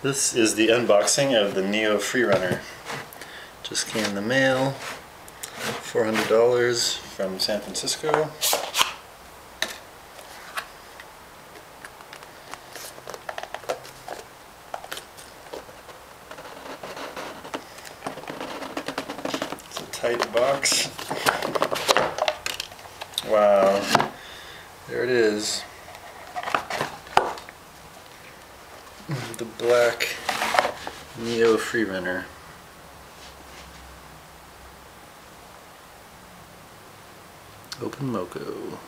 This is the unboxing of the Neo Freerunner. Just came in the mail, $400 from San Francisco. It's a tight box. Wow, there it is. The black Neo Freerunner. Openmoko.